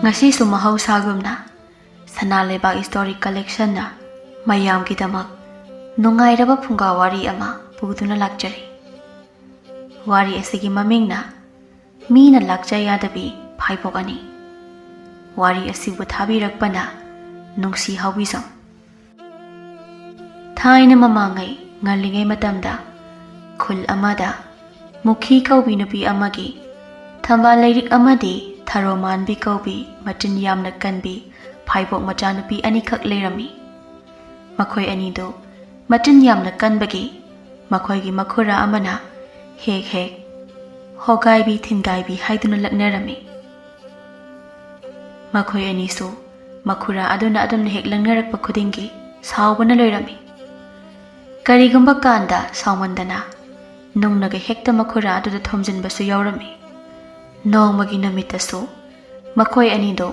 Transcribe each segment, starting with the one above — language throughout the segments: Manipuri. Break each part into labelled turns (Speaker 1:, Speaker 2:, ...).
Speaker 1: ngasi sumahau sagumna sana leba historic collection na mayam kidamak nungai raba phunga wari ama puduna lakchari wari asigi maming na Mina Lakchayadabi Phaibok ani wari asibu thabirakpana Nungshi Haobijam thaina mamangai ngalingai matamda khul amada mukhi kaubi nupi amagi thamba leirik amadi Tharoman bi kaubi matin yamna kanbi Phaibok machanupi anikhak leirami makhoi anido matin yamna kanbagi makhoigi makhura amana hek hek hogaibi thingaibi haiduna laknarami makhoi anisu makhura aduna hek langnarakpa khudingi saubana loirami karigumba kanda saumandana nungnaga hekta makhura aduda thomjinbasu yaurami nongmagi namitasu makhoi anido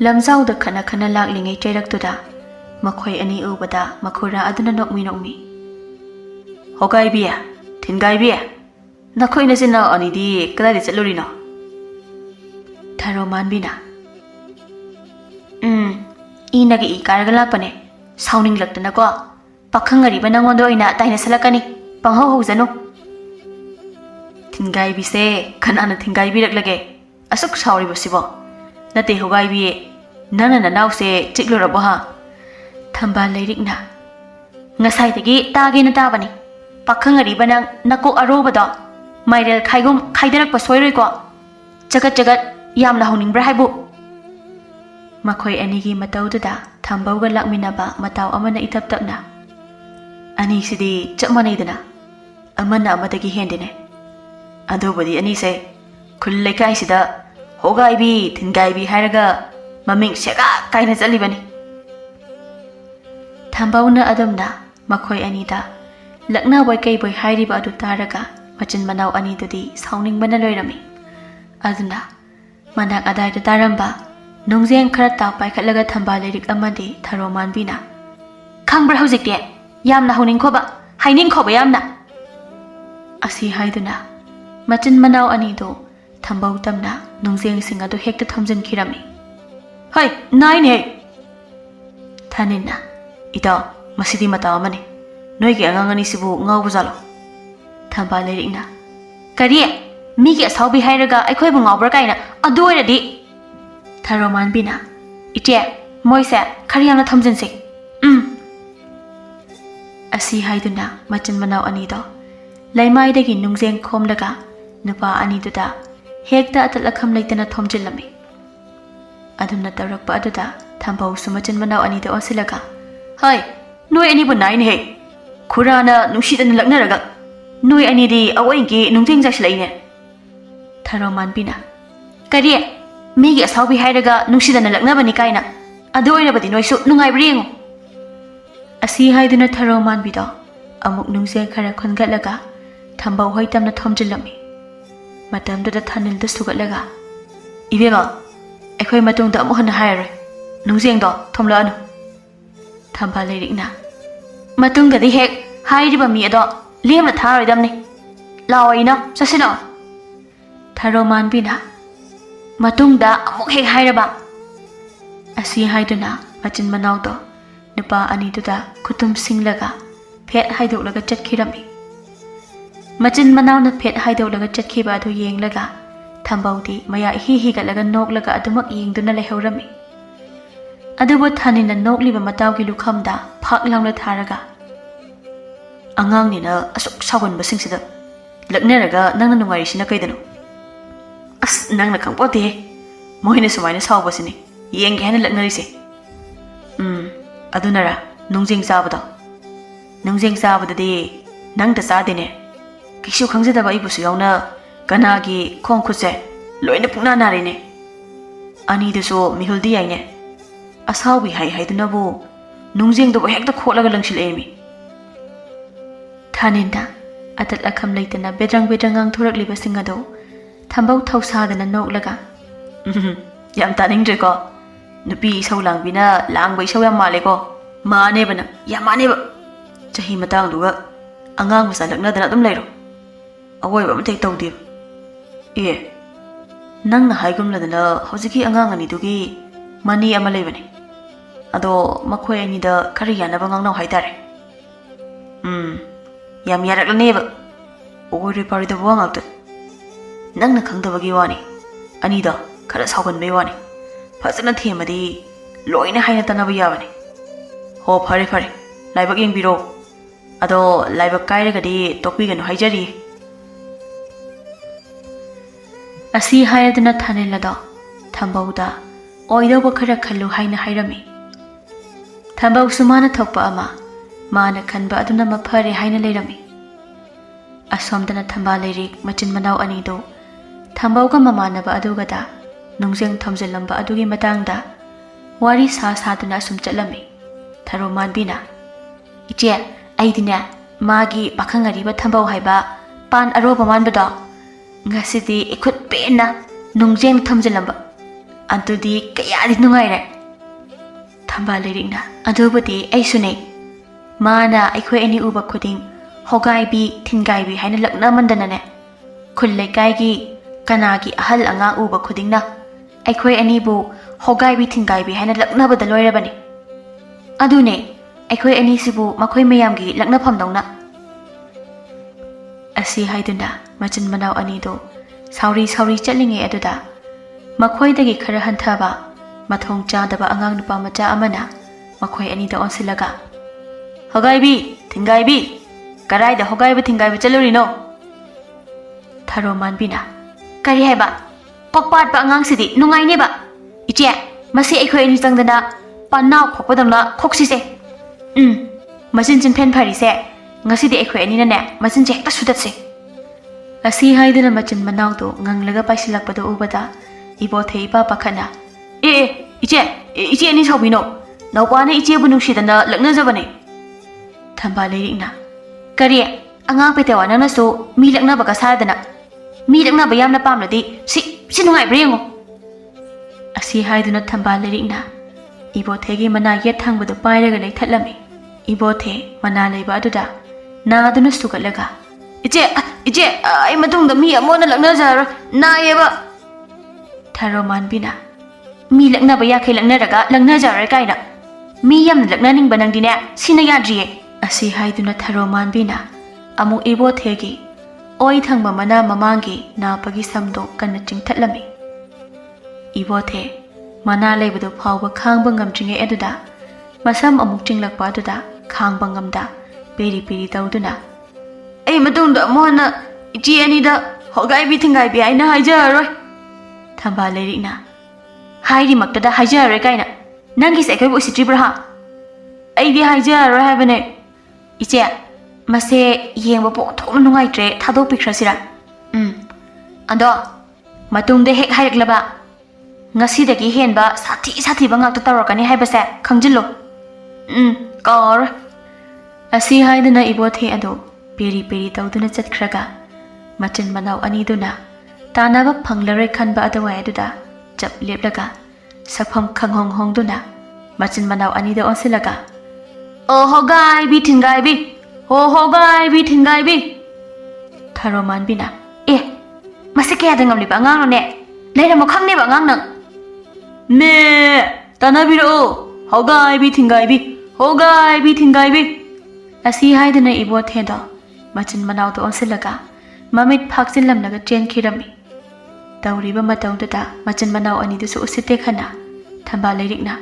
Speaker 1: lamjauda khana khana laklingai chairaktuda makhoi ani ubada makhura aduna nokmi hogai biya thingai biya nakhoi nasina anidi kadai chalurino Tharoman bina inagi I karaga lakpane sauning laktana ko pakhangari ba nangondo ina taina salakani panghau hojano Thingai bi se kanana thingai bi raklage asuk sauri basibo nate hogai bi nana na naw se chiklorabo ha thamba leirikna ngasai tagi tage na tabani pakhangari banang nako arobado mairel khaigum khaidarak pa soiroi ko jagat yamla hauningbra haibu makhoi anigi matauda thambauga lakminaba mataw amana itaptapna ani sidi chapmanaidana amana amadagi hendine adobadi ani se khulle kai sida hogai bi thingai bi hairaga maming sega kaina chalibani thambauna adamna makhoi anida lakna boy kai boy hairiba adu taraga machin manaw ani dudi sauning bana loirami aduna manak adai da taramba nongjeng khara ta paikhatlaga thamba leirik amadi Tharoman bina khangbra hojikte yamna honing khoba haining khoba yamna asi haiduna machin manaw ani do thambau tamna nongjeng sing adu hekta thomjin khirami hai nai ne thanina ida masidi mata amani noi ge angangani sibu ngawbu jalo thamba leirikna kari mi ge saubi hairaga aikhoi bu ngawbra kaina adu oiradi Tharoman bina ite moise khariyamna thomjinse asi haiduna machin manaw ani do laimai dagi nungjeng khomlaga nupa ani duda hekta atlakham leitana thomjilami aduna tarakpa aduda thambau sumachin manaw ani do osilaga hai noi ani bu nai ne he khurana nungshidana laknaraga noi ani di awaingi nungjeng jaslaine Tharoman bina kari migi asaubi hairaga nungshidana laknabani kaina adu oirabadi noisu nungaibringu asi haiduna Tharoman bido amuk nungjeng khara khongatlaga thambau hoitamna thomjilami matamduda thanilda sugatlaga ibema aikhoi matungda amu hana hairoi nungjeng do thomlaanu thamba leirikna matungdadi hek hairiba mi ado lemna tharoidamni lawaina sasino Tharoman bina matungda amuk hek hairaba asi haiduna machin manaw do nupa ani duda kutum singlaga phet haidolaga chatkirami machin manaw na phet haidolaga chatkiba adu yenglaga thambaudi maya hi galaga noklaga adumak yengduna lehaurami adubo thanina nokliba matawgi lukhamda phaklangla tharaga angangnina asuk sawan basingsida laknaraga nangna nungarisina kaidano as nangna khangpote moina sumaina sawbasini yengge hana laknarise adunara nungjeng sabadadi nangda sadene kishu khangjadaba ibusu yauna kanagi khongkhuse loina pukna narine ani deso mihuldi yaine asaubi haidunabu nungjeng do hekta kholaga langsilemi thaninda atat akham leitana bedrangang thorakliba singado thambau thausadana noklaga yam taningdre ko nupi saulangbina langbai sau yam male ko mane bana ya mane ba chahi matang duga angang masa lakna dana dum leiro awoi ba mate tawdi e ꯅꯪꯅ ꯍꯥꯏꯒꯨꯝꯂꯗꯅ ꯍꯧꯖꯤꯛꯀꯤ ꯑꯉꯥꯡ ꯑꯅꯤꯗꯨꯒꯤ ꯃꯅꯤ ꯑꯃ ꯂꯩꯕꯅꯤ ꯑꯗꯣ ꯃꯈꯣꯏ ꯑꯅꯤꯗ ꯈꯔ ꯌꯥꯅꯕ ꯉꯥꯡꯅꯧ ꯍꯥꯏꯇꯥꯔꯦ ꯌꯥꯝ ꯌꯥꯔꯛꯂꯅꯦꯕ ꯑꯣꯏꯔꯣꯏ ꯄꯥꯔꯣꯏꯗꯕ ꯋꯥ ꯉꯥꯛꯇ ꯅꯪꯅ ꯈꯪꯗꯕꯒꯤ ꯋꯥꯅꯤ ꯑꯅꯤꯗ khara sauganbei wani fazana themadi loina haina tanaba yabani ho phare phare laibak yengbiro ado laibak kairagadi tokpiganu haijari asi hayadna thanelada thambauda oidoba khara khallu haina hairami thambau sumana thokpa ama mana khanba aduna mafare haina leirami asomdana thamba leirik machin manau ani do thambauga mamanaba adugada nungjeng thamjilamba adugi matangda wari sa saduna sum chatlami tharo manbina iche aidina magi pakhangari ba thambau haiba pan aroba manbada ngasidi ikut pena nungjeng thamjilamba antudi kayadi nungaire thamba leirikna adubudi aisune mana aikhoi ani uba khuding hogai bi thingai bi haina lakna mandana ne khullai kai gi kanagi ahal anga uba khudingna aikhoi ani bu hogai bi thingai bi haina lakna bada loirabani adune aikhoi ani sibu makhoi mayam gi lakna phamdongna asi haiduna machin manau ani do sauri chatlinge aduda makhoi dagi khara hanthaba mathong chadaba angang nupa macha amana makhoi ani da onsilaga hogai bi thingai bi karai da hogai bi thingai bi chalurino tharo manbina kari haiba pakpat ba angang sidi nungai ne ba iche masi aikhoi ani changdana pannaw khokpadamna khoksi se machin chin phen phari se ngasi di aikhoi ani na ne machin che hekta sudat se asi haidana machin manaw do nganglaga paisilak pado ubada ibo thei pa pakhana iche ani saubino nawpa ne iche bu nungshidana lakna jabane thamba leirikna kari angang petewa nangna so mi lakna ba ka sadana mi lakna ba yamna pamladi si nungai brengo asi haiduna thamba leirikna ibo thegi mana yet thangbadu pairaga lei thatlami ibo the mana leiba aduda na aduna sugalaga iche ai matungda mi amona lakna jar na yeba tharo manbina mi lakna ba yakhai lakna raga lakna jar kaina mi yam lakna ning banangdine sina yadriye asi haiduna tharo manbina amu ibo thegi oi thangba mana mamangi na pagi samdo kanna chingthatlami ibo the mana leibadu phawba khangba ngamjinge aduda masam amuk chinglakpa aduda khangba ngamda peri tawduna ai matungda mohana ichi ani da hogai bi thingai bi aina haijaroi thamba leirikna hairi maktada haijaroi kaina nangi se kai usitri braha ai di haijaroi habane iche mase yengba po thom nungai tre thado pikhrasira ando matungde hek haireklaba ngasi dagi henba sathi ba ngakta tawrakani haibase khangjillo kor asi haiduna ibothe ado peri tawduna chatkhraga machin manau ani duna tanaba phanglaroi khanba adawai aduda chap leplaga sapham khanghong hongduna machin manau ani da onsilaga hogai bi thingai bi hogai bi thingai bi tharo manbina mase kaya da ngamli ba ngang ne leira mo khangne ba ngang nang me tanabiro hogai bi thingai bi asi haiduna ibo theda machin manau to onsilaga mamit phakjin lamnaga train khirami tawriba matawda machin manau ani du su usite khana thamba leirikna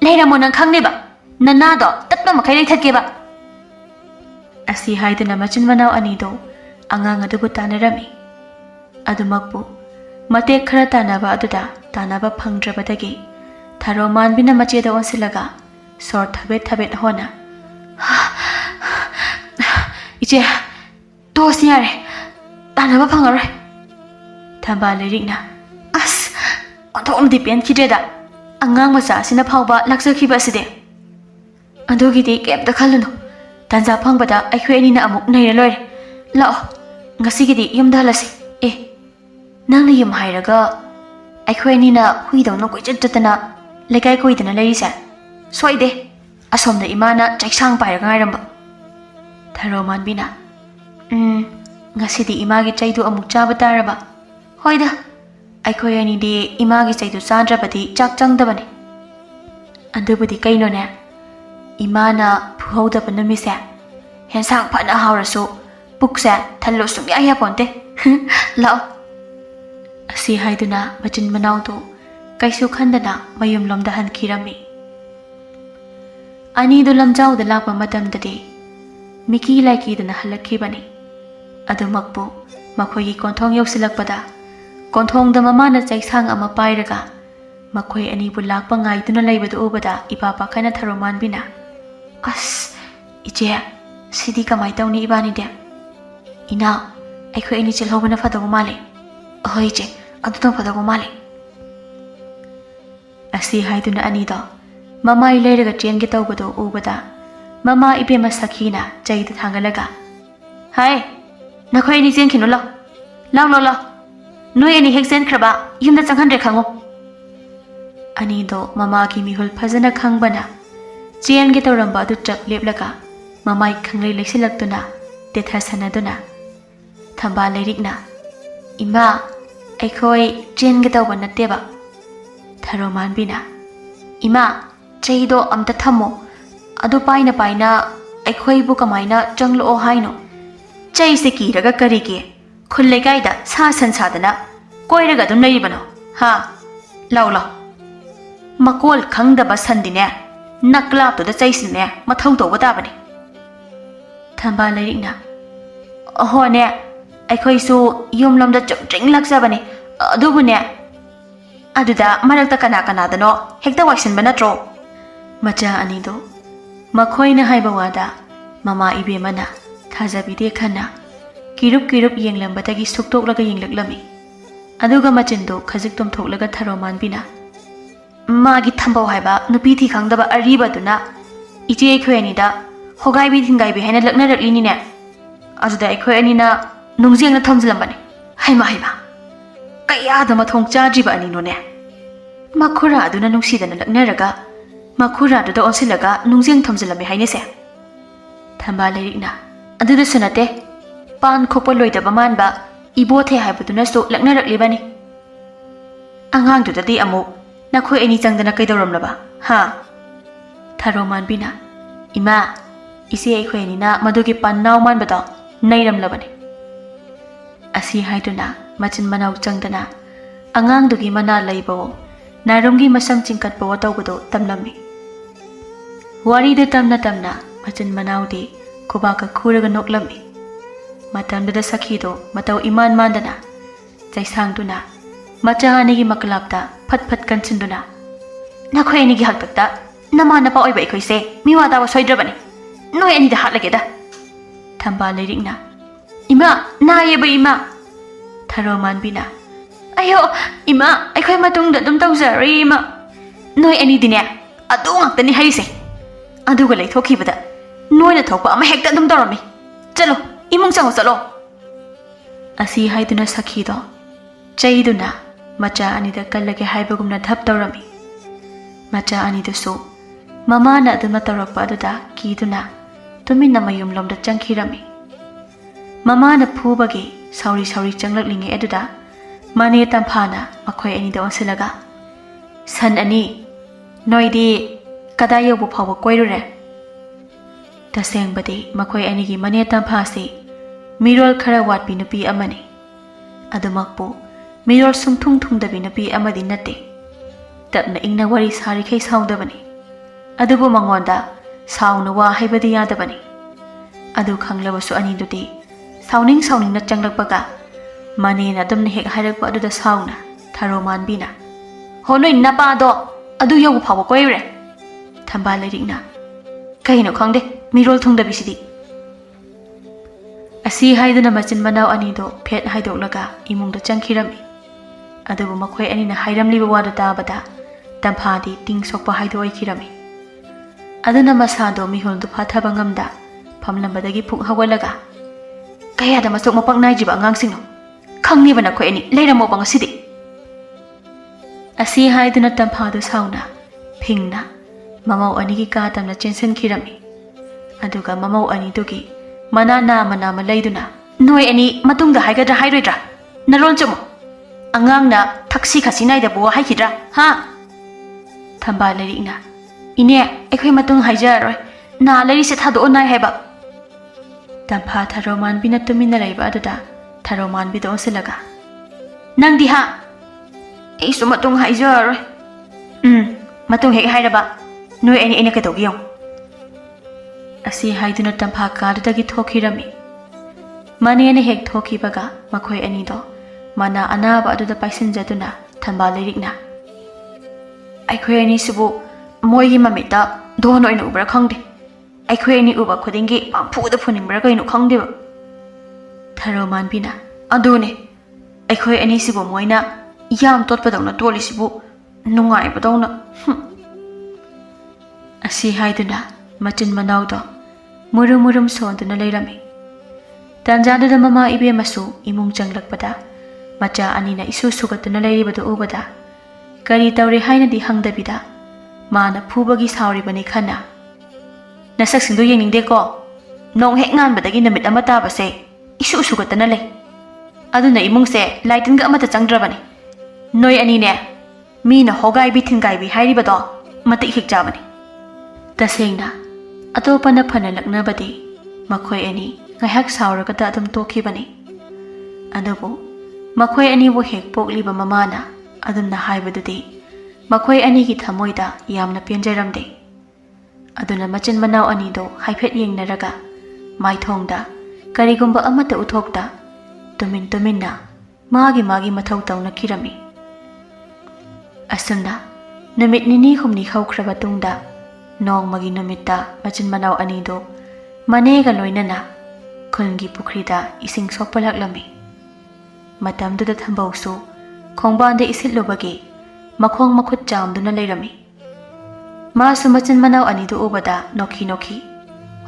Speaker 1: leira mo nang khangne ba nana do tatma makai lei thatke ba asi haiduna machin manau ani do angang adu tanarami adumakpu mate khara tanaba aduda tanaba phangdrabadagi tharo manbina macheda onsilaga sor thabet hona iche tos yare tanaba phangaroi thamba leirikna as onthom dipen khideda angang macha sina phawba lakjakhiba side adogidi kepta khalunu tanza phangbada aikhoi ani na amuk naira loire lao ngasigidi yumda lasi nangna yum hairaga aikhoi ani na huidawna koichattatana lekai koidana lerise soide asomda imana chaisang pairaga ngairamba tharo manbina ngasidi imagi chaidu amuk chaba taraba hoida ꯑꯩꯈꯣꯏ ꯑꯅꯤꯗꯤ ꯏꯃꯥꯒꯤ ꯆꯩꯗꯨ ꯆꯥꯗ꯭ꯔꯕꯗꯤ ꯆꯥꯛ ꯆꯪꯗꯕꯅꯤ ꯑꯗꯨꯕꯨꯗꯤ ꯀꯩꯅꯣꯅꯦ ꯏꯃꯥꯅ ꯐꯨꯍꯧꯗꯕ ꯅꯨꯃꯤꯠꯁꯦ ꯍꯦꯟꯁꯥꯡ ꯐꯅ ꯍꯥꯎꯔꯁꯨ ꯄꯨꯛꯁꯦ ꯊꯜꯂꯣ ꯁꯨꯡꯌꯥ ꯌꯥꯄꯣꯟꯇꯦ ꯂꯥꯛꯑꯣ ꯑꯁꯤ ꯍꯥꯏꯗꯨꯅ ꯃꯆꯤꯟ ꯃꯅꯥꯎꯗꯨ ꯀꯩꯁꯨ ꯈꯟꯗꯅ ꯃꯌꯨꯝꯂꯣꯝꯗ ꯍꯟꯈꯤꯔꯝꯃꯤ ꯑꯅꯤꯗꯨ ꯂꯝꯖꯥꯎꯗ ꯂꯥꯛꯄ ꯃꯇꯝꯗꯗꯤ ꯃꯤꯀꯤ ꯂꯥꯏꯀꯤꯗꯅ ꯍꯜꯂꯛꯈꯤꯕꯅꯤ ꯑꯗꯨꯃꯛꯄꯨ ꯃꯈꯣꯏꯒꯤ ꯀꯣꯟꯊꯣꯡ ꯌꯧꯁꯤꯜꯂꯛꯄꯗ ꯀꯣꯟꯊꯣꯡꯗ ꯃꯃꯥꯅ ꯆꯩꯁꯥꯡ ꯑꯃ ꯄꯥꯏꯔꯒ ꯃꯈꯣꯏ ꯑꯅꯤꯕꯨ ꯂꯥꯛꯄ ꯉꯥꯏꯗꯨꯅ ꯂꯩꯕꯗꯨ ꯎꯕꯗ ꯏꯄꯥ ꯄꯥꯈꯠꯅ ꯊꯔꯣ ꯃꯥꯟꯕꯤꯅ ꯑꯁ ꯏꯆꯦ ꯁꯤꯗꯤ ꯀꯃꯥꯏ ꯇꯧꯅꯤ ꯏꯕꯥꯅꯤꯗꯤ ꯏꯅꯥꯎ ꯑꯩꯈꯣꯏ ꯑꯅꯤ ꯆꯦꯜꯍꯧꯕꯅ ꯐꯗꯧꯕ ꯃꯥꯜꯂꯦ ꯑꯍꯣꯏ ꯏꯆꯦ ꯑꯗꯨꯅ ꯐꯗꯧꯕ ꯃꯥꯜꯂꯦ ꯑꯁꯤ ꯍꯥꯏꯗꯨꯅ ꯑꯅꯤꯗꯣ ꯃꯃꯥꯏ ꯂꯩꯔꯒ ꯆꯦꯟꯒꯦ ꯇꯧꯕꯗꯨ ꯎꯕꯗ ꯃꯃꯥ ꯏꯕꯦꯝꯃ ꯁꯈꯤꯅ ꯆꯩꯗ ꯊꯥꯡꯒꯠꯂꯒ ꯍꯥꯏ ꯅꯈꯣꯏ ꯑꯅꯤ ꯆꯦꯟꯈꯤꯅꯨ ꯂꯥꯎ ꯂꯥꯎ ꯂꯥꯎ ꯂꯥꯎ ꯅꯣꯏ ꯑꯅꯤ ꯍꯦꯛ ꯆꯦꯟꯈ꯭ꯔꯕ ꯌꯨꯝꯗ ꯆꯪꯍꯟꯗ꯭ꯔꯦ ꯈꯪꯉꯨ ꯑꯅꯤꯗꯣ ꯃꯃꯥꯒꯤ ꯃꯤꯍꯨꯜ ꯐꯖꯅ ꯈꯪꯕꯅ ꯆꯦꯟꯒꯦ ꯇꯧꯔꯝꯕ ꯑꯗꯨ ꯆꯞ ꯂꯦꯞꯂꯒ ꯃꯃꯥꯏ ꯈꯪꯂꯩ ꯂꯩꯁꯤꯜꯂꯛꯇꯨꯅ ꯇꯦꯊꯁꯟꯅꯗꯨꯅ ꯊꯝꯕꯥꯜ ꯂꯩꯔꯤꯛꯅ ꯏꯃꯥ ꯑꯩꯈꯣꯏ ꯆꯦꯟꯒꯦ ꯇꯧꯕ ꯅꯠꯇꯦꯕ ꯊꯔꯣ ꯃꯥꯟꯕꯤꯅ ꯏꯃꯥ ꯆꯩꯗꯣ ꯑꯝꯇ ꯊꯝꯃꯣ ꯑꯗꯨ ꯄꯥꯏꯅ ꯄꯥꯏꯅ ꯑꯩꯈꯣꯏꯕꯨ ꯀꯃꯥꯏꯅ ꯆꯪꯂꯛꯑꯣ ꯍꯥꯏꯅꯣ ꯆꯩꯁꯦ ꯀꯤꯔꯒ ꯀꯔꯤꯒꯤ ꯈꯨꯜ ꯂꯩꯀꯥꯏꯗ ꯁꯥ ꯁꯟ ꯁꯥꯗꯅ ꯀꯣꯏꯔꯒ ꯑꯗꯨꯝ ꯂꯩꯔꯤꯕꯅꯣ ꯍꯥ ꯂꯥꯎ ꯂꯥꯎ ꯃꯀꯣꯜ ꯈꯪꯗꯕ ꯁꯟꯗꯤꯅꯦ ꯅꯛꯂꯥꯞꯇꯨꯗ ꯆꯩꯁꯤꯅꯦ ꯃꯊꯧ ꯇꯧꯕ ꯇꯥꯕꯅꯤ ꯊꯝꯕꯥꯜ ꯂꯩꯔꯤꯛꯅ ꯑꯍꯣꯅꯦ ꯑꯩꯈꯣꯏꯁꯨ ꯌꯨꯝꯂꯣꯝꯗ ꯆꯨꯝꯗ꯭ꯔꯤꯡ ꯂꯥꯛꯆꯕꯅꯤ ꯑꯗꯨꯕꯨꯅꯦ ꯑꯗꯨꯗ ꯃꯔꯛꯇ ꯀꯅꯥ ꯀꯅꯥꯗꯅꯣ ꯍꯦꯛꯇ ꯋꯥꯏꯁꯤꯟꯕ ꯅꯠꯇ꯭ꯔꯣ ꯃꯆꯥ ꯑꯅꯤꯗꯣ ꯃꯈꯣꯏꯅ ꯍꯥꯏꯕ ꯋꯥꯗ ꯃꯃꯥ ꯏꯕꯦꯝꯃꯅ ꯊꯥꯖꯕꯤꯗꯦ ꯈꯟꯅ ꯀꯤꯔꯨꯞ ꯀꯤꯔꯨꯞ ꯌꯦꯡꯂꯝꯕꯗꯒꯤ ꯁꯨꯛꯇꯣꯛꯂꯒ ꯌꯦꯡꯂꯛꯂꯝꯃꯤ ꯑꯗꯨꯒ ꯃꯆꯤꯟꯗꯣ ꯈꯖꯤꯛ ꯇꯨꯝꯊꯣꯛꯂꯒ ꯊꯔꯣ ꯃꯥꯟꯕꯤꯅ ꯃꯥꯒꯤ ꯊꯝꯕꯧ ꯍꯥꯏꯕ ꯅꯨꯄꯤ ꯊꯤ ꯈꯪꯗꯕ ꯑꯔꯤꯕꯗꯨꯅ ꯏꯆꯦ ꯑꯩꯈꯣꯏ ꯑꯅꯤꯗ ꯍꯣꯒꯥꯏꯕꯤ ꯊꯤꯡꯒꯥꯏꯕꯤ ꯍꯥꯏꯅ ꯂꯛꯅꯔꯛꯂꯤꯅꯤꯅꯦ ꯑꯗꯨꯗ ꯑꯩꯈꯣꯏ ꯑꯅꯤꯅ ꯅꯨꯡꯖꯦꯡꯅ ꯊꯝꯖꯤꯜꯂꯝꯕꯅꯤ ꯍꯩꯃꯥ ꯍꯩꯃꯥ ꯀꯌꯥꯗ ꯃꯊꯣꯡ ꯆꯥꯗ꯭ꯔꯤꯕ ꯑꯅꯤꯅꯣꯅꯦ ꯃꯈꯨꯔꯥ ꯑꯗꯨꯅ ꯅꯨꯡꯁꯤꯗꯅ ꯂꯛꯅꯔꯒ ꯃꯈꯨꯔꯥꯗꯨꯗ ꯑꯣꯟꯁꯤꯜꯂꯒ ꯅꯨꯡꯖꯦꯡ ꯊꯝꯖꯤꯜꯂꯝꯃꯦ ꯍꯥꯏꯅꯁꯦ ꯊꯝꯕꯥꯜ ꯂꯩꯔꯤꯛꯅ ꯑꯗꯨꯗꯁꯨ ꯅꯠꯇꯦ ꯄꯥꯟ ꯈꯣꯛꯄ ꯂꯣꯏꯗꯕ ꯃꯥꯟꯕ ꯏꯕꯣꯊꯦ ꯍꯥꯏꯕꯗꯨꯅꯁꯨ ꯂꯛꯅꯔꯛꯂꯤꯕꯅꯤ ꯑꯉꯥꯡꯗꯨꯗꯗꯤ ꯑꯃꯨꯛ ꯅꯈꯣꯏ ꯑꯅꯤ ꯆꯪꯗꯅ ꯀꯩꯗꯧꯔꯝꯂꯕ ꯍꯥ ꯊꯔꯣ ꯃꯥꯟꯕꯤꯅ ꯏꯃꯥ ꯏꯆꯦ ꯑꯩꯈꯣꯏ ꯑꯅꯤꯅ ꯃꯗꯨꯒꯤ ꯄꯟꯅꯥꯎ ꯃꯥꯟꯕꯗꯣ ꯅꯩꯔꯝꯂꯕꯅꯤ ꯑꯁꯤ ꯍꯥꯏꯗꯨꯅ ꯃꯆꯤꯟ ꯃꯅꯥꯎ ꯆꯪꯗꯅ ꯑꯉꯥꯡꯗꯨꯒꯤ ꯃꯅꯥ ꯂꯩꯕꯋꯣ ꯅꯥꯔꯨꯝꯒꯤ ꯃꯁꯝ ꯆꯤꯡꯈꯠꯄꯋꯣ ꯇꯧꯕꯗꯣ ꯇꯝꯂꯝꯃꯤ ꯋꯥꯔꯤꯗꯨ ꯇꯝꯅ ꯇꯝꯅ ꯃꯆꯤꯟ ꯃꯅꯥꯎꯗꯤ ꯈꯨꯕꯥꯛꯀ ꯈꯨꯔꯒ ꯅꯣꯛꯂꯝꯃꯤ ꯃꯇꯝꯗꯨꯗ ꯁꯈꯤꯗꯣ ꯃꯇꯧ ꯏꯃꯥꯟ ꯃꯥꯟꯗꯅ ꯆꯩꯁꯥꯡꯗꯨꯅ ꯃꯆꯥ ꯑꯅꯤꯒꯤ ꯃꯀꯂꯥꯞꯇ ꯐꯠ ꯐꯠ ꯀꯟꯁꯤꯟꯗꯨꯅ ꯅꯈꯣꯏ ꯑꯅꯤꯒꯤ ꯍꯥꯛꯇꯛꯇ ꯅꯃꯥ ꯅꯄꯥ ꯑꯣꯏꯕ ꯑꯩꯈꯣꯏꯁꯦ ꯃꯤꯋꯥ ꯇꯥꯕ ꯁꯣꯏꯗ꯭ꯔꯕꯅꯤ ꯅꯣꯏ ꯑꯅꯤꯗ ꯍꯥꯠꯂꯒꯦꯗ ꯊꯝꯕꯥꯜ ꯂꯩꯔꯤꯛꯅ ꯏꯃꯥ ꯅꯥꯏꯌꯦꯕ ꯏꯃꯥ ꯊꯔꯣ ꯃꯥꯟꯕꯤꯅ ꯑꯌꯣ ꯏꯃꯥ ꯑꯩꯈꯣꯏ ꯃꯇꯨꯡꯗ ꯑꯗꯨꯝ ꯇꯧꯖꯔꯣꯏ ꯏꯃꯥ ꯅꯣꯏ ꯑꯅꯤꯗꯤꯅꯦ ꯑꯗꯨ ꯉꯥꯛꯇꯅꯤ ꯍꯩꯁꯦ ꯑꯗꯨꯒ ꯂꯩꯊꯣꯛꯈꯤꯕꯗ ꯅꯣꯏꯅ ꯊꯣꯛꯄ ꯑꯃ ꯍꯦꯛꯇ ꯑꯗꯨꯝ ꯇꯧꯔꯝꯃꯤ ꯆꯠꯂꯣ 이몽 ꯆꯪꯉꯣ ꯆꯠꯂꯣ ꯑꯁꯤ ꯍꯥꯏꯗꯨꯅ ꯁꯈꯤꯗꯣ ꯆꯩꯗꯨꯅ ꯃꯆꯥ ꯑꯅꯤꯗ ꯀꯜꯂꯒꯦ ꯍꯥꯏꯕꯒꯨꯝꯅ ꯙꯞ ꯇꯧꯔꯝꯃꯤ ꯃꯆꯥ ꯑꯅꯤꯗꯨꯁꯨ ꯃꯃꯥꯅ ꯑꯗꯨꯅ ꯇꯧꯔꯛꯄ ꯑꯗꯨꯗ ꯀꯤꯗꯨꯅ ꯇꯨꯃꯤꯟꯅ ꯃꯌꯨꯝꯂꯣꯝꯗ ꯆꯪꯈꯤꯔꯝꯃꯤ ꯃꯃꯥꯅ ꯐꯨꯕꯒꯤ ꯁꯥꯎꯔꯤ ꯁꯥꯎꯔꯤ ꯆꯪꯂꯛꯂꯤꯉꯩ ꯑꯗꯨꯗ ꯃꯅꯦ ꯇꯝꯐꯥꯅ ꯃꯈꯣꯏ ꯑꯅꯤꯗ ꯑꯣꯟꯁꯤꯜꯂꯒ ꯁꯟ ꯑꯅꯤ ꯅꯣꯏꯗꯤ ꯀꯗꯥꯏ ꯌꯧꯕ ꯐꯥꯎꯕ ꯀꯣꯏꯔꯨꯔꯦ ꯇꯁꯦꯡꯕꯗꯤ ꯃꯈꯣꯏ ꯑꯅꯤꯒꯤ ꯃꯅꯦ ꯇꯝꯐꯥꯁꯤ ꯃꯤꯔꯣꯜ ꯈꯔ ꯋꯥꯠꯄꯤ ꯅꯨꯄꯤ ꯑꯃꯅꯤ ꯑꯗꯨꯃꯛꯄꯨ ꯃꯤꯔꯣꯜ ꯁꯨꯡꯊꯨꯡ ꯊꯨꯡꯗꯕꯤ ꯅꯨꯄꯤ ꯑꯃꯗꯤ ꯅꯠꯇꯦ ꯇꯞꯅ ꯏꯪꯅ ꯋꯥꯔꯤ ꯁꯥꯔꯤꯈꯩ ꯁꯥꯎꯗꯕꯅꯤ ꯑꯗꯨꯕꯨ ꯃꯉꯣꯟꯗ ꯁꯥꯎꯅ ꯋꯥ ꯍꯥꯏꯕꯗꯤ ꯌꯥꯗꯕꯅꯤ ꯑꯗꯨ ꯈꯪꯂꯕꯁꯨ ꯑꯅꯤꯗꯨꯗꯤ ꯁꯥꯎꯅꯤꯡ ꯁꯥꯎꯅꯤꯡꯅ ꯆꯪꯂꯛꯄꯒ ꯃꯅꯦꯅ ꯑꯗꯨꯝꯅ ꯍꯦꯛ ꯍꯥꯏꯔꯛꯄ ꯑꯗꯨꯗ ꯁꯥꯎꯅ ꯊꯔꯣ ꯃꯥꯟꯕꯤꯅ ꯍꯣ ꯅꯣꯏ ꯅꯄꯥꯗꯣ ꯑꯗꯨ ꯌꯧꯕ ꯐꯥꯎꯕ ꯀꯣꯏꯔꯨꯔꯦ ꯊꯝꯕꯥꯜ ꯂꯩꯔꯤꯛꯅ ꯀꯩꯅꯣ ꯈꯪꯗꯦ ꯃꯤꯔꯣꯜ ꯊꯨꯡꯗꯕꯤꯁꯤꯗꯤ ꯑꯁꯤ ꯍꯥꯏꯗꯨꯅ ꯃꯆꯤꯟ ꯃꯅꯥꯎ ꯑꯅꯤꯗꯣ ꯐꯦꯠ ꯍꯥꯏꯗꯣꯛꯂꯒ ꯏꯃꯨꯡꯗ ꯆꯪꯈꯤꯔꯝꯃꯤ ꯑꯗꯨꯕꯨ ꯃꯈꯣꯏ ꯑꯅꯤꯅ ꯍꯥꯏꯔꯝꯂꯤꯕ ꯋꯥꯗꯨ ꯇꯥꯕꯗ ꯇꯝꯐꯥꯗꯤ ꯇꯤꯡ ꯁꯣꯛꯄ ꯍꯥꯏꯗꯨ ꯑꯣꯏꯈꯤꯔꯝꯃꯤ ꯑꯗꯨꯅ ꯃꯁꯥꯗꯣ ꯃꯤꯍꯨꯜꯗꯨ ꯐꯥꯊꯕ ꯉꯝꯗ ꯐꯝꯂꯝꯕꯗꯒꯤ ꯐꯨꯛ ꯍꯧꯒꯠꯂꯒ ꯀꯌꯥꯗ ꯃꯆꯣꯛ ꯃꯄꯛ ꯅꯥꯏꯗ꯭ꯔꯤꯕ ꯑꯉꯥꯡꯁꯤꯡꯅꯣ ꯈꯪꯅꯤꯕ ꯅꯈꯣꯏ ꯑꯅꯤ ꯂꯩꯔꯝꯃꯣꯕ ꯉꯁꯤꯗꯤ ꯑꯁꯤ ꯍꯥꯏꯗꯨꯅ ꯇꯝꯐꯥꯗꯨ ꯁꯥꯎꯅ ꯐꯤꯡꯅ ꯃꯃꯧ ꯑꯅꯤꯒꯤ ꯀꯥ ꯇꯝꯅ ꯆꯦꯟꯁꯤꯟꯈꯤꯔꯝꯃꯤ ꯑꯗꯨꯒ ꯃꯃꯧ ꯑꯅꯤꯗꯨꯒꯤ ꯃꯅꯥ ꯅꯥꯝꯃ ꯅꯥꯝꯃ ꯂꯩꯗꯨꯅ ꯅꯣꯏ ꯑꯅꯤ ꯃꯇꯨꯡꯗ ꯍꯥꯏꯒꯗ꯭ꯔꯥ ꯍꯥꯏꯔꯣꯏꯗ꯭ꯔꯥ ꯅꯔꯣꯟ ꯆꯨꯝꯃꯣ Angang na taksi khasinai da buwa haikidra ha Thamba Lairikna Ine aikhoi matung haijaroi na lairi se thado onai heba Tampha Tharoman bina tumina laiba aduda Tharoman bi do silaga Nang di ha Isu matung haijaroi matung hek hairaba noi ani ene ka togiyong Asi haiduna tampha kadagi thokirami Mani ani hek thokibaga makhoi ani do mana anaba aduda paisinjaduna Thamba Lairikna Aikhoi ani sibu moigi mamita don oina ubra khangde Aikhoi ani uba khudingi pampuda phuningbra kainu khangdeba Tharoman bina adune Aikhoi ani sibu moina yam totpadawna toli sibu nungai badawna Asi haiduna machin manawdo murum sonduna leirami Tanjadada mama ibe masu imung changlakpada macha anina isu sugatuna leiribadu ubada Kari tawre haina di hangdabida Mana phubagi sauribani khana Nasak singdo yeningde ko Nong hek nganbadagi namit ama tabase isu sugatana lei Aduna imungse laitinga amata changdrabani Noi anine Mina hogai bi thingai bi hairibado matik hikjabani Tasengna atopana phana laknabadi makhoi ani ngahak sauragada adum tokhibani Adubu makhoi ani bo hek pokliba mamana adumna haibadudi makhoi ani gi thamoida yamna penjairamde aduna machin manaw ani do haiphet yengnaraga maithongda karigumba amata uthokta tuminna magi mathau tawna kirami asunda numit nini humni khawkhraba tungda nongmagi numitta machin manaw ani do manega loinana khulgi pukrida ising sokpalaklami matamduda thambausu khongbande isitlubagi makhong makhut jamduna leirami masu machin manaw ani do ubada nokhi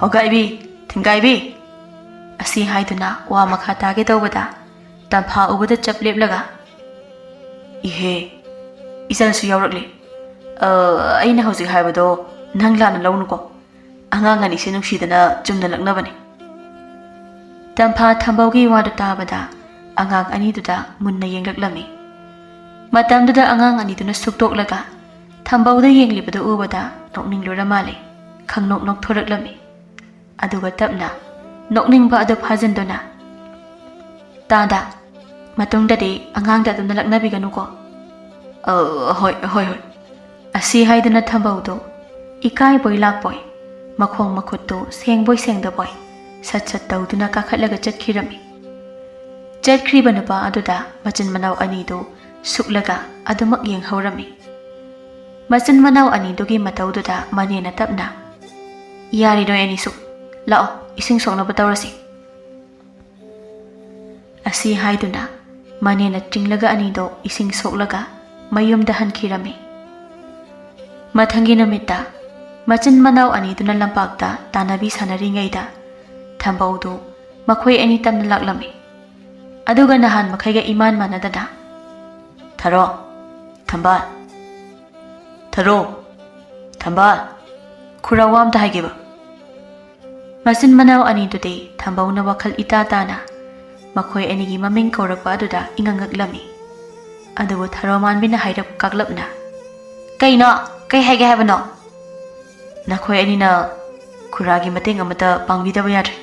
Speaker 1: hogaibi thingaibi asi haiduna wa makha tage tawbada tampha ubada chapleplaga ihe isan su yawrakle aina hausi haibado nang lana launuko angang ani sinungsidana chumna laknabani tampha thambaugi wadu tabada angang ani duda munna yenglaklami matamduda angang ani duna suktoklaga thambauda yenglibadu ubada nokninglura male khangnok thoraklami aduga tapna nokningba adu phajanduna tada matungdadi angang da duna laknabiganuko hoi asi haiduna thambaudo ikai boy lakboy makhong makhutto sengboy sengdaboy sat tawduna kakhatlaga chatkirami chatkriba nupa aduda machin manaw ani do suklaga adumak yenghawrami machin manaw ani dugi matawduda manena tapna yari no ani suk lao ising sokna batawrasi asi haiduna manena tinglaga ani do ising soklaga mayumda hankirami mathangi numitta machin manaw ani duna lampakta tanabi sanaringaida thambaudu makhoi ani tamna laklami aduga nahan makhaiga iman manadana tharo thamba khurawam ta haigiba machin manaw ani dudi thambauna wakhal ita tana makhoi ani gi maming kaurakpa aduda ingangaklami adugo tharoman bina hairap kaklapna kaino kai haige habano nakhoi ani na khuragi mateng amata pangbidaba yadre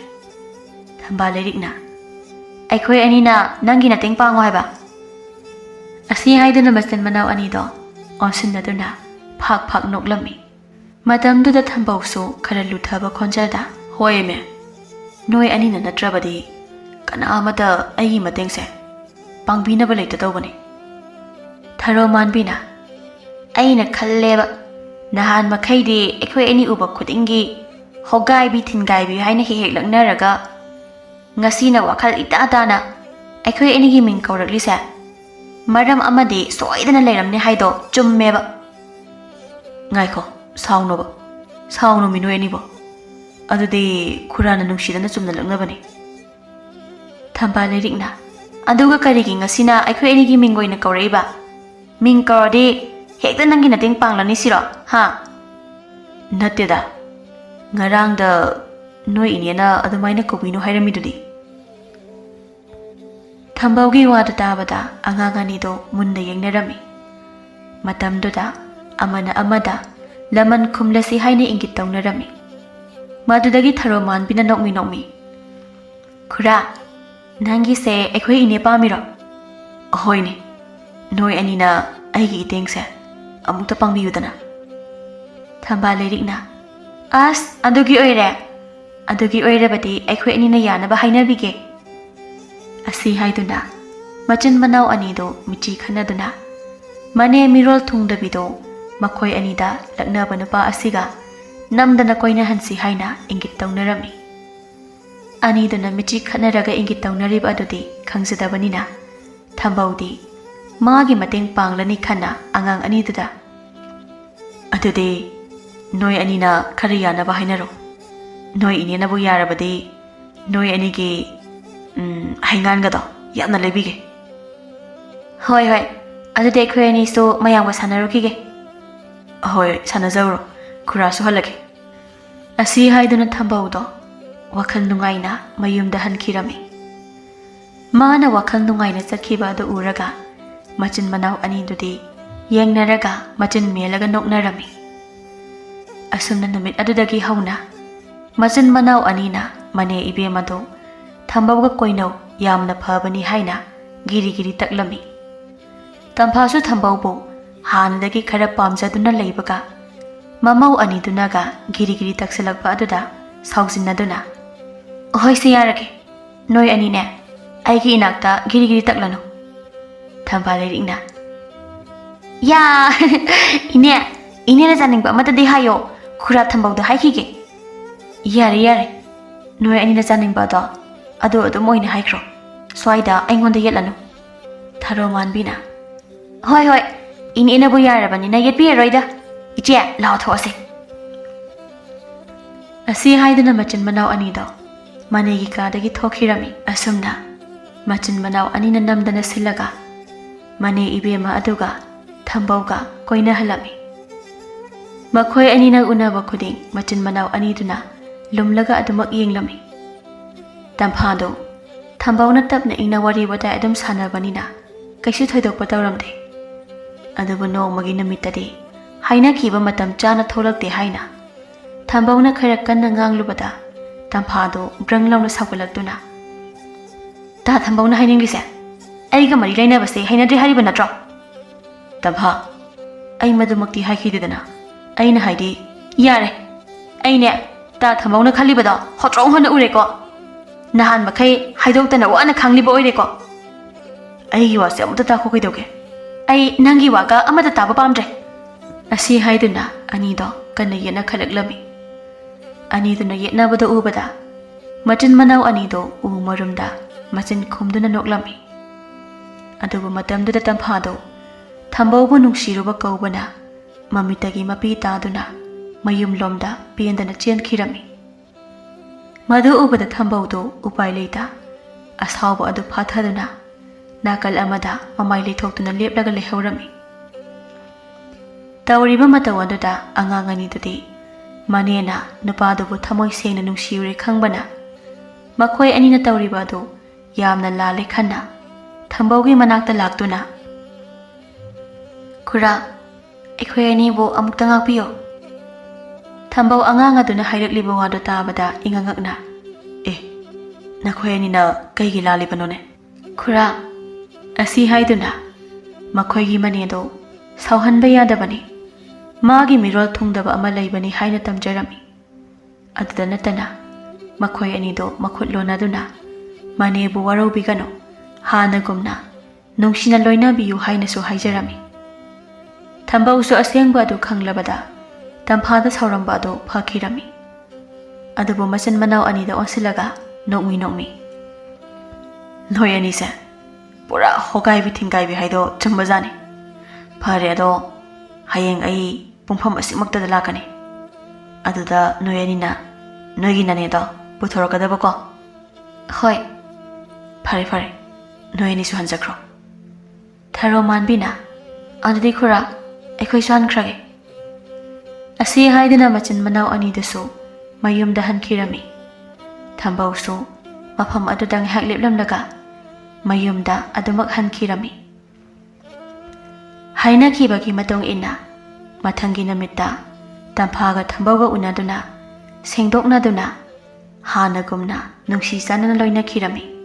Speaker 1: Thamba Lairikna aikhoi ani na nangi na teng pango haiba asi haiduna machin manaw ani do onsinnaduna phak noklami matamduda thambausu khara luthaba khonjalda hoyeme noi ani na natrabadi kana amata ai matengse pangbinaba leita tawbani Tharoman bina aina khalleba nahan makhaidi aikhoi ani uba khudingi hogai bi thingai bi haina hek laknaraga ngasina wakhal itadana aikhoi ani gi ming kauraklisa maram amadi soidana leiramne haido chummeba ngaikho sauno minoi ani bo adudi khurana nungshidana chumna laknabani Thamba Lairikna aduga karigi ngasina aikhoi ani gi mingoina kauraiba ming kauradi hekta nangi nating panglani siro ha nateda ngarangda noi iniana adumaina kubino hairamidudi Thambaugi wada tabada angang anido munda yengnarami. Matamduda amana amada laman khumlasi haina ingit tawnarami. Madudagi Tharoman bina nokmi. Khura, nangi se ekhoi ine pamiro. Ahoyne. Noi anina aigi itengse amukta pangbiyudana. Thamba lerikna. As adugi oire. Adugi oire bati ekhoi anina yanaba hainabige. Asi haiduna machin manau anido michi khanaduna mane mirol thungdabido makhoi anida laknaba nupa asiga namdana koina hansi haina ingit tawnarami. Aniduna michi khanaraga ingit tawnarib adudi khangjadabanina Thambaudi magi mateng panglani khana angang aniduda. Adude noi anina khariyana bahainaro. Noi inena bu yarabadi noi anigi haingan gado yamna lebige. Hoi adude ekhoi ani so mayangwa sanarukige. Hoi sanazawro khura su halage. Asi haiduna Thambaudo wakhal nungaina mayumda hankhirami. Mana wakhal nungaina chakhiba adu uraga machin manau anidudi yengnaraga machin melaga noknarami. Asumna numit adudagi hauna machin manau anina mane ibemado Thambauga koinau yamna phabani haina giri taklami. Tamphasu Thambaubu hanadagi khara pamjaduna leibaga mamau anidunaga giri taksilakpa aduda saujinnaduna. Ohoi siyarage noi anine aigi inakta giri taklanu. Thamba lerikna. Ya ine na janingba matadi hayo khura Thambauda haikige. Yare noi anina janingba do adu moina haikro swaida aingonda yetlanu. Tharoman bina. Hoi ina bu yarabani na yetpi roida iche lao those. Asi haiduna machin manau anido manegi kadagi thokhirami. Asumna machin manau anina namdana silaga mane ibema aduga Thambauga koina halami. Makhoi anina unaba khuding machin manau aniduna lumlaga adumak yenglami. Tamphado Thambauna tapna ingna wari watai adum sanabanina kaisu thoidokpa tawramde. Adubu nongmagi namittadi haina khiba matam chana tholakte haina Thambauna khara kanna nganglubada Tamphado branglauna sagalaktuna. Ta Thambauna hainingrise aiga mari lainabase hainadri hariba natro. Tampha ai madumakti haikididana aina haidi yare aine ta Thambauna khalibada hotrong hona ureko. Nahan makai haidoktana wana khangliba oireko. Aigi wase amta ta ko kaidoge. Ai nangi waga amata taba pamdre. Asi haiduna anido kanna yena khalaklami. Aniduna yetnabada ubada machin manau anido umarumda machin khumduna noklami. Adubu matamduda Tamphado Thambaubu nungsiruba kaubana mamitagi mapi taduna mayum lomda piendana chenkhirami. Madu ubada Thambaudo upai leita asaubu adu phathaduna nakal amada mamai leithoktuna leplaga lehaurami. Tawriba mataw aduda angang anidudi manena nupadubu thamoi sengna nungsiure khangbana makhoi anina tawriba adu yamna lale khanna Thambaugi manakta laktuna. Khura ekhoi anibu amukta ngakpiyo. Thambau angang aduna hairakliba wadu tabada ingangakna. Nakhoi anina kaigi lalibanone. Khura asi haiduna makhoigi manedo sauhanba yadabani magi mirol thungdaba ama leibani haina tamjarami. Aduda natana makhoi anido makhut lonaduna manebu warobigano hanagumna nungshina loinabiyu hainasu haijarami. Thambausu asengba adu khanglabada Tamphada sauramba adu phakirami. Adubu machin manau anida onsilaga nokmi. Noi anise pura hogai bi thingai bi haido chambajani. Phare ado hayeng ai pungpham asimakta dalakani. Aduda noi anina noigi nane do puthorokadaba ko. Hoi phare noi ani su hanjakro. Tharoman bina adudi khura ekhoi san khrage. Asi haidina machin manau anidasu mayumda hankhirami. Thambausu mafam adudang hakliplamlaga mayumda adumak hankhirami. Hainakibagi matong ina mathangi namitta tamphaga thambauga unaduna sengdoknaduna hanagumna nungsi chanana loinakirami.